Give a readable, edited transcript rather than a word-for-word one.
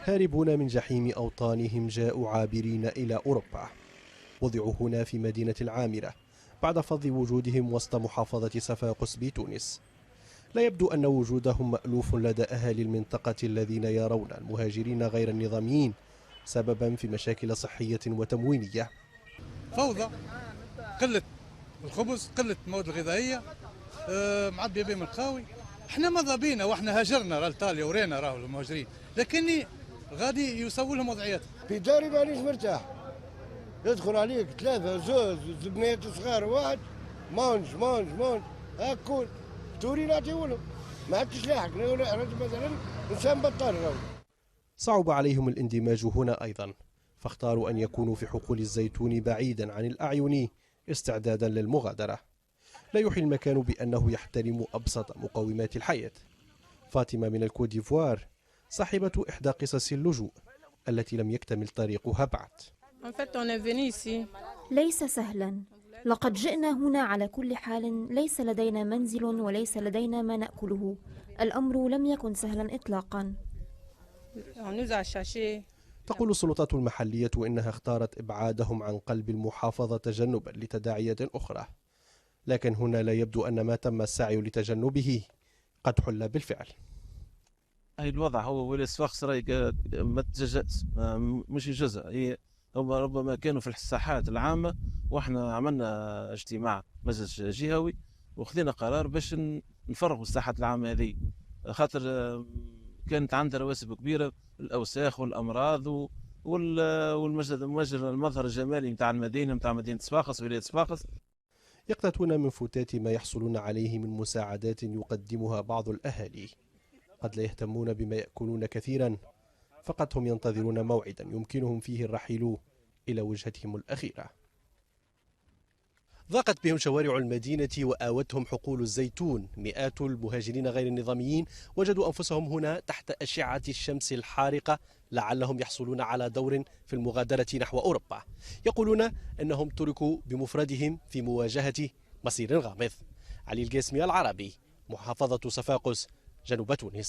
هاربون من جحيم أوطانهم جاءوا عابرين إلى أوروبا. وضعوا هنا في مدينة العامرة بعد فض وجودهم وسط محافظة صفاقس بتونس. لا يبدو أن وجودهم مألوف لدى أهالي المنطقة الذين يرون المهاجرين غير النظاميين سببا في مشاكل صحية وتموينية. فوضى، قلة الخبز، قلة المواد الغذائية، معبية بهم القهوي. احنا ماذا بينا واحنا هاجرنا لإيطاليا ورينا راهو المهاجرين، لكني غادي يسووا لهم وضعيتهم. في داري مانيش مرتاح، يدخل عليك ثلاثة زوز بنات صغار واحد مونج هاكل توري نعطيولهم ما عادش لاحق مثلا انسان بطال راهو. صعب عليهم الاندماج هنا أيضا، فاختاروا أن يكونوا في حقول الزيتون بعيدا عن الأعين استعدادا للمغادرة. لا يوحي المكان بأنه يحترم أبسط مقومات الحياة. فاطمة من الكوت ديفوار صاحبة إحدى قصص اللجوء التي لم يكتمل طريقها بعد. ليس سهلا، لقد جئنا هنا على كل حال، ليس لدينا منزل وليس لدينا ما نأكله. الأمر لم يكن سهلا إطلاقا. تقول السلطات المحلية إنها اختارت إبعادهم عن قلب المحافظة تجنبا لتداعيات أخرى، لكن هنا لا يبدو أن ما تم السعي لتجنبه قد حل بالفعل. الوضع هو ولي صفاقس ما تجزأش، مش جزء، هي هم ربما كانوا في الساحات العامة، واحنا عملنا اجتماع مجلس جهوي وخذينا قرار باش نفرغوا الساحات العامة هذه، خاطر كانت عندها رواسب كبيرة، الأوساخ والأمراض المظهر الجمالي نتاع المدينة، نتاع مدينة صفاقس ولاية صفاقس. يقتاتون من فتات ما يحصلون عليه من مساعدات يقدمها بعض الأهالي. قد لا يهتمون بما يأكلون كثيرا، فقط هم ينتظرون موعدا يمكنهم فيه الرحيل إلى وجهتهم الأخيرة. ضاقت بهم شوارع المدينة وآوتهم حقول الزيتون. مئات المهاجرين غير النظاميين وجدوا أنفسهم هنا تحت أشعة الشمس الحارقة، لعلهم يحصلون على دور في المغادرة نحو أوروبا. يقولون أنهم تركوا بمفردهم في مواجهة مصير غامض. علي القاسمي، العربي، محافظة صفاقس، جنوب تونس.